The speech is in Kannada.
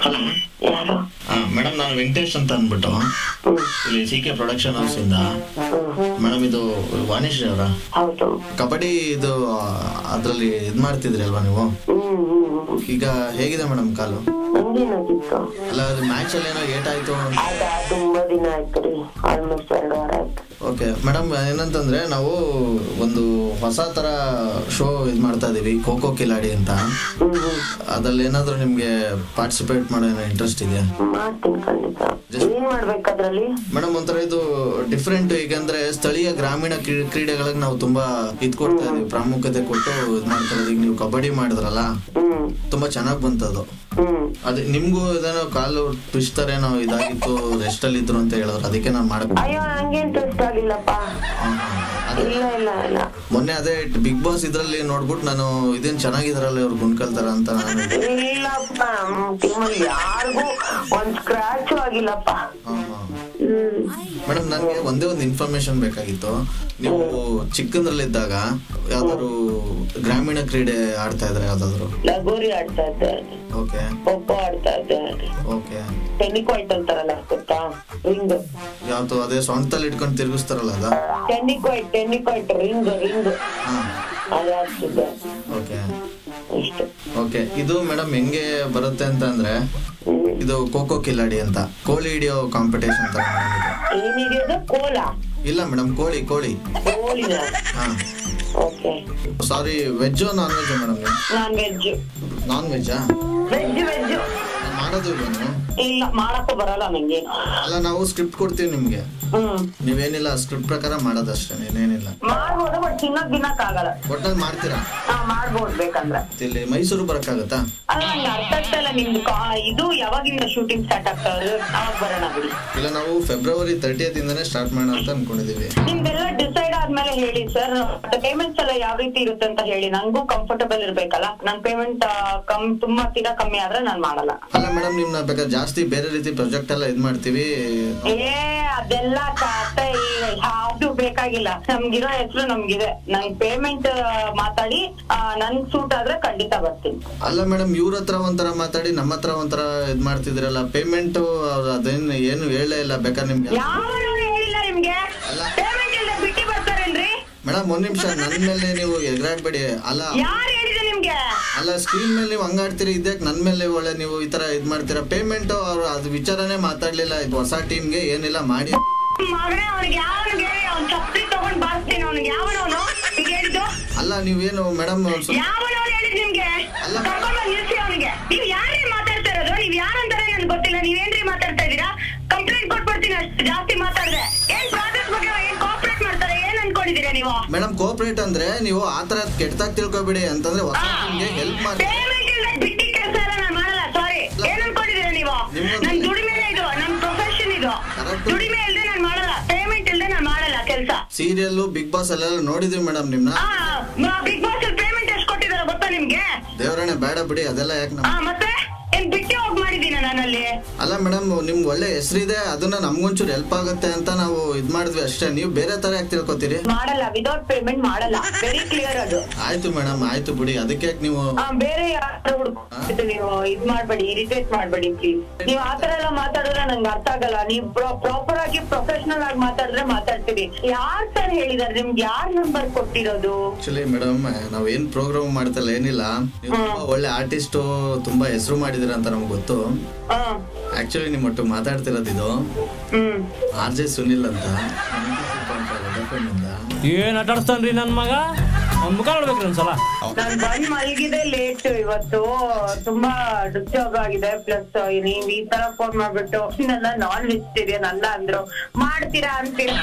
ಹಲೋ ಯಾರು? ಮೇಡಮ್ ನಾನು ವೆಂಕಟೇಶ್ ಅಂತ ಅಂದ್ಬಿಟ್ಟು ಇಲ್ಲಿ CK ಪ್ರೊಡಕ್ಷನ್ ಹೌಸ್ ಇಂದ. ಮೇಡಮ್ ಇದು ವಾಣಿಶ್ರೀ ಅವರ? ಹೌದು. ಕಬಡ್ಡಿ ಇದು ಅದ್ರಲ್ಲಿ ಇದ್ ಮಾಡ್ತಿದ್ರಿ ಅಲ್ವಾ ನೀವು? ಈಗ ಹೇಗಿದೆ ಮೇಡಮ್ ಕಾಲು? ಅಲ್ಲ ಅದು ಮ್ಯಾಚ್ ಅಲ್ಲಿ ಏನೋ ಏಟಾಯ್ತು. ತುಂಬಾ ದಿನ ಆಯ್ತು ರೀ, ಆಲ್ಮೋಸ್ಟ್ 2 ವಾರ ಆಯ್ತು. ಓಕೆ ಮೇಡಮ್, ಏನಂತಂದ್ರೆ ನಾವು ಒಂದು ಹೊಸ ತರ ಶೋ ಇದ್ ಮಾಡ್ತಾ ಇದೀವಿ, ಖೋ ಕಿಲಾಡಿ ಅಂತ. ಅದ್ರಲ್ಲಿ ಏನಾದ್ರು ನಿಮ್ಗೆ ಪಾರ್ಟಿಸಿಪೇಟ್ ಮಾಡೋ ಇಂಟ್ರೆಸ್ಟ್ ಇದೆಯಾ? ಮಾಡ್ತೀನಿ ಖಂಡಿತ. ಏನ್ ಮಾಡ್ಬೇಕಾದ್ರಲ್ಲಿ? ಮೇಡಮ್ ಒಂಥರ ಇದು ಡಿಫ್ರೆಂಟ್. ಈಗಂದ್ರೆ ಸ್ಥಳೀಯ ಗ್ರಾಮೀಣ ಕ್ರೀಡೆಗಳಿಗೆ ನಾವು ತುಂಬಾ ಇದ್ ಕೊಡ್ತಾ ಇದೀವಿ, ಪ್ರಾಮುಖ್ಯತೆ ಕೊಟ್ಟು ಇದ್ ಮಾಡ್ತಾ ಇದೀವಿ. ಈಗ ನೀವು ಕಬಡ್ಡಿ ಮಾಡಿದ್ರಲ್ಲ, ತುಂಬಾ ಚೆನ್ನಾಗ್ ಬಂತದು. ಅದೇ ನಿಮ್ಗೂ ಇದೇನೋ ಕಾಲು ಟ್ವಿಸ್ಟ್ ಏನೋ ಇದಾಗಿತ್ತು, ರೆಸ್ಟ್ ಅಲ್ಲಿ ಇದ್ರು ಅಂತ ಹೇಳಿದ್ರು, ಅದಕ್ಕೆ ನಾನು ಮಾಡಕ್. ಅಯ್ಯೋ ಹಂಗೇನ್ ಟ್ವಿಸ್ಟ್ ಆಗಿಲ್ಲಪ್ಪ. ಇಲ್ಲ. ಮೊನ್ನೆ ಅದೇ ಬಿಗ್ ಬಾಸ್ ಇದ್ರಲ್ಲಿ ನೋಡ್ಬಿಟ್ಟು ನಾನು ಇದೇನ್ ಚೆನ್ನಾಗಿದ್ರಲ್ಲ ಇವ್ರು ಗುಂಡ್ಕಲ್ತಾರ ಅಂತ ನಾನು. ಇಲ್ಲಪ್ಪ, ಟೀಮಲ್ಲಿ ಯಾರಿಗೂ ಒಂದ್ ಸ್ಕ್ರಾಚ್ ಆಗಿಲ್ಲಪ್ಪ. ಮೇಡಮ್ ನನಗೆ ಒಂದೇ ಒಂದು ಇನ್ಫಾರ್ಮೇಶನ್ ಬೇಕಾಗಿತ್ತು. ನೀವು ಚಿಕ್ಕಂದ್ರಲ್ಲಿದ್ದಾಗ ಯಾವ್ದಾದ್ರು ಗ್ರಾಮೀಣ ಕ್ರೀಡೆ ಆಡ್ತಾ ಇದ್ರೆ? ಯಾವ್ದಾದ್ರು ಲಗೋರಿ ಆಡ್ತಾ ಇದ್ದೆ. ಓಕೆ. ಖೋ ಆಡ್ತಾ ಇದ್ದೆ. ಓಕೆ. ಟೆನ್ನಿಕಾಯ್ಟ್ ಅಂತಾರಲ್ಲ, ಗೊತ್ತಾ? ರಿಂಗ್ ಯಾವ್ದು? ಅದೇ ಸೊಂಟದಲ್ಲಿ ಇಟ್ಕೊಂಡು ತಿರುಗಿಸ್ತಾರಲ್ಲ ಅದ? ಟೆನ್ನಿಕಾಯ್ಟ್ ರಿಂಗ್ ಅದು ಆಡ್ತಿದ್ದೆ. ಓಕೆ. ಓಕೆ. ಇದು ಮೇಡಮ್ ಹೆಂಗೆ ಬರುತ್ತೆ ಅಂತ ಅಂದ್ರೆ, ಇದು ಖೋ ಕಿಲಾಡಿ ಅಂತ, ಕೋಳಿ ಹಿಡಿಯೋ ಕಾಂಪಿಟೇಷನ್ ಅಂತ. ಇಲ್ಲ ಮೇಡಮ್, ಕೋಳಿ. ಸಾರಿ, ವೆಜ್ಜೋ ನಾನ್ ವೆಜ್ ಮೇಡಮ್? ನಾನ್ ವೆಜ್ಜಾ? ಮಾಡೋದು ಇಲ್ಲ, ಮಾಡಕ್ಕೂ ಬರಲ್ಲ ನಂಗೆ. ಅಲ್ಲ, ನಾವು ಸ್ಕ್ರಿಪ್ಟ್ ಕೊಡ್ತೀವಿ ನಿಮ್ಗೆ, ನೀವೇನಿಲ್ಲ ಸ್ಕ್ರಿಪ್ಟ್ ಪ್ರಕಾರ ಮಾಡೋದಷ್ಟೇ, ಏನೇನಿಲ್ಲ. ಮಾಡ್ಬೋದು, ಬಟ್ ತಿನ್ನಕ್ಕಾಗಲ್ಲ. ಒಟ್ಟಲ್ಲಿ ಮಾಡ್ತೀರಾ? ಮಾಡ್ಬೋದು ಬೇಕಂದ್ರೆ. ಇಲ್ಲಿ ಮೈಸೂರು ಬರಕ್ಕಾಗತ್ತಾ? ಅಲ್ಲ, ನಂಗೆ ಅರ್ಥ ಆಗ್ತಲ್ಲ ನಿಮ್ದು ಇದು ಯಾವಾಗಿಂದ ಶೂಟಿಂಗ್ ಸ್ಟಾರ್ಟ್ ಆಗ್ತಾ ಇರೋದು? ಅವಾಗ ಬರೋಣ ಬಿಡಿ. ಇಲ್ಲ, ನಾವು ಫೆಬ್ರವರಿ 30th ಇಂದಾನೆ ಸ್ಟಾರ್ಟ್ ಮಾಡೋಣ ಅಂತ ಅನ್ಕೊಂಡಿದೀವಿ. ನಿಮ್ದೆಲ್ಲ ಡಿಸೈಡ್ ಆದ್ಮೇಲೆ ಹೇಳಿ ಸರ್. ಪೇಮೆಂಟ್ಸ್ ಎಲ್ಲ ಯಾವ ರೀತಿ ಇರುತ್ತೆ ಅಂತ ಹೇಳಿ, ನಂಗೂ ಕಂಫರ್ಟಬಲ್ ಇರ್ಬೇಕಲ್ಲ. ನನ್ ಪೇಮೆಂಟ್ ತುಂಬಾ ತೀರಾ ಕಮ್ಮಿ ಆದ್ರೆ ನಾನ್ ಮಾಡಲ್ಲ. ಅಲ್ಲ ಮೇಡಮ್, ನಿಮ್ನ ಬೇಕಾದ್ರೆ ಜಾಸ್ತಿ ಬೇರೆ ರೀತಿ ಪ್ರಾಜೆಕ್ಟ್ ಎಲ್ಲ ಇದ್ ಮಾಡ್ತೀವಿ. ಅದೆಲ್ಲ ಯಾವ್ದು ಬೇಕಾಗಿಲ್ಲ, ನಮ್ಗಿರೋ ಹೆಸರು ನಮ್ಗಿದೆ. ನನ್ ಪೇಮೆಂಟ್ ಮಾತಾಡಿ ನನ್ ಸೂಟ್ ಆದ್ರೆ ಖಂಡಿತ ಬರ್ತೀನಿ. ಅಲ್ಲ ಮೇಡಮ್, ಇವ್ರ ಹತ್ರ ಒಂಥರ ಮಾತಾಡಿ ನಮ್ಮ ಹತ್ರ ಒಂಥರ ಇದ್ ಮಾಡ್ತಿದ್ರಲ್ಲ. ಪೇಮೆಂಟ್ ಅದೇನ್ ಏನು ಹೇಳೇ ಇಲ್ಲ. ಬೇಕಾದ್ರೆ ನಿಮ್ಗೆ ಹೇಳಿಲ್ಲ ನಿಮ್ಗೆ ಪೇಮೆಂಟ್ ಇಲ್ಲ ಬಿಟ್ಟು ಬರ್ತಾರೇನ್ರಿ? ಮೇಡಮ್ ಒಂದ್ ನಿಮಿಷ, ನನ್ ಮೇಲೆ ನೀವು ಎಗರಾಡ್ಬೇಡಿ. ಅಲ್ಲ, ಯಾರು ಹೇಳಿದೆ ನಿಮ್ಗೆ? ಅಲ್ಲ, ಸ್ಕ್ರೀನ್ ಮೇಲೆ ನೀವು ಹಂಗಾಡ್ತೀರಿ, ಇದಕ್ಕೆ ನನ್ ಮೇಲೆ ಒಳ್ಳೆ ನೀವು ಈ ತರ ಇದ್ ಮಾಡ್ತೀರಾ. ಪೇಮೆಂಟ್ ಅವ್ರು ಅದು ವಿಚಾರನೇ ಮಾತಾಡ್ಲಿಲ್ಲ. ಇದು ಹೊಸ ಟೀಮ್ಗೆ ಏನಿಲ್ಲ ಮಾಡಿ. ಅಲ್ಲ ನೀವೇನು ಮೇಡಮ್, ಗೊತ್ತಿಲ್ಲ, ನೀವೇನ್ರಿ ಮಾತಾಡ್ತಾ ಇದೀರಾ? ಕಂಪ್ಲೇಂಟ್ ಕೊಟ್ಬಿಡ್ತೀನಿ ಅಷ್ಟು ಜಾಸ್ತಿ ಮಾತಾಡಿದ್ರೆ. ಏನ್ ಪ್ರಾಜೆಕ್ಟ್ ಬಗ್ಗೆ ಏನ್ ಕೋಆಪರೇಟ್ ಮಾಡ್ತಾರೆ, ಏನ್ ಅನ್ಕೊಂಡಿದೀರಾ ನೀವು? ಮೇಡಮ್, ಕೋಆಪರೇಟ್ ಅಂದ್ರೆ ನೀವು ಆತರ ಕೆಟ್ಟದಾಗ ತಿಳ್ಕೊಬೇಡಿ ಅಂತಂದ್ರೆ ಹೊಸ ಟೀಮ್ಗೆ ಹೆಲ್ಪ್ ಮಾಡಿ. ಪೇಮೆಂಟ್ ಇಲ್ಲ ಬಿಟ್ಟಿ ಕೆಲಸ ಎಲ್ಲ ನಾನು ಮಾಡಲ್ಲ. ಸಾರಿ, ಏನ್ ಅನ್ಕೊಂಡಿದೀರಾ ನೀವು? ನನ್ ದುಡಿಮೆ ಇದು, ನನ್ ಪ್ರೊಫೆಷನ್ ಇದು. ದುಡಿಮೆ ಇಲ್ದೆ ನಾನು ಮಾಡಲ್ಲ, ಪೇಮೆಂಟ್ ಇಲ್ದೆ ನಾನು ಮಾಡಲ್ಲ ಕೆಲಸ. ಸೀರಿಯಲ್ ಬಿಗ್ ಬಾಸ್ ಅಲ್ಲೆಲ್ಲ ನೋಡಿದೀವಿ ಮೇಡಮ್ ನಿಮ್ನ. ಬಿಗ್ ಬಾಸ್ ಅಲ್ಲಿ ಪೇಮೆಂಟ್ ಎಷ್ಟು ಕೊಟ್ಟಿದಾರ ಗೊತ್ತಾ ನಿಮ್ಗೆ? ದೇವರೇ ಬೇಡ ಬಿಡಿ, ಅದೆಲ್ಲ ಯಾಕೆ? ಮತ್ತೆ ಏನ್ ಬಿಟ್ಟು ಹೋಗಿ ಮಾಡಿದೀನ ನಾನಲ್ಲಿ? ಅಲ್ಲ ಮೇಡಮ್, ನಿಮ್ಗೆ ಒಳ್ಳೆ ಹೆಸರಿದೆ, ಅದನ್ನ ನಮ್ಗೊಂಚೂರು ಹೆಲ್ಪ್ ಆಗುತ್ತೆ ಅಂತ ನಾವು ಇದ್ ಮಾಡಿದ್ವಿ ಅಷ್ಟೇ. ನೀವು ಬೇರೆ ತರ ಯಾಕೆ ತಿಳ್ಕೊತೀರಿ? ಮಾಡಲ್ಲ, ವಿದೌಟ್ ಪೇಮೆಂಟ್ ಮಾಡಲ್ಲ. ವೆರಿ ಕ್ಲಿಯರ್ ಅದು. ಆಯ್ತು ಮೇಡಮ್, ಆಯ್ತು ಬಿಡಿ. ಅದಕ್ಕೆ ನೀವು ಬೇರೆ ಯಾರು ಹುಡುಕ್ಬಿಟ್ಟು ನೀವು ಇದ್ ಮಾಡ್ಬೇಡಿ, ಇರಿಟೇಟ್ ಮಾಡ್ಬೇಡಿ ಪ್ಲೀಸ್. ನೀವ್ ಆತರ ಎಲ್ಲ ಮಾತಾಡಿದ್ರೆ ನಂಗೆ ಅರ್ಥ ಆಗಲ್ಲ. ನೀವ್ ಪ್ರಾಪರ್ ಆಗಿ ಪ್ರೊಫೆಷನಲ್ ಆಗಿ ಮಾತಾಡಿದ್ರೆ ಮಾತಾಡ್ತೀರಿ. ಯಾರ್ ಸರ್ ಹೇಳಿದಾರೆ ನಿಮ್ಗೆ? ಯಾರ್ ನಂಬರ್ ಕೊಟ್ಟಿರೋದು? ಆಕ್ಚುಲಿ ಮೇಡಮ್, ನಾವ್ ಏನ್ ಪ್ರೋಗ್ರಾಮ್ ಮಾಡ್ತಲ್ಲ ಏನಿಲ್ಲ, ನೀವು ಒಳ್ಳೆ ಆರ್ಟಿಸ್ಟ್, ತುಂಬಾ ಹೆಸರು ಮಾಡಿದಿರ ಅಂತ ನಮ್ಗೆ ಗೊತ್ತು. ಆಕ್ಚುಲಿ ನಿಮ್ ಒಟ್ಟು ಮಾತಾಡ್ತಿರೋದು ಇದು RJ ಸುನಿಲ್ ಅಂತ. ಏನ್ ಆಟಾಡ್ತಾನ್ರಿ ನನ್ ಮಗ? ಮುಖ ನೋಡ್ಬೇಕ್ರಿ ಒಂದ್ಸಲ. ನಾನ್ ಬಂದ್ ಮಲಗಿದೆ ಲೇಟ್ ಇವತ್ತು, ತುಂಬಾ ಡಿಸ್ಟರ್ಬ್ ಆಗಿದೆ. ಪ್ಲಸ್ ನೀವ್ ಈ ತರ ಫೋನ್ ಮಾಡ್ಬಿಟ್ಟು ನನ್ನ ನಾನ್ ವೆಜಿಟೇರಿಯನ್ ಅಲ್ಲ ಅಂದ್ರು ಮಾಡ್ತೀರಾ ಅಂತೀರಾ?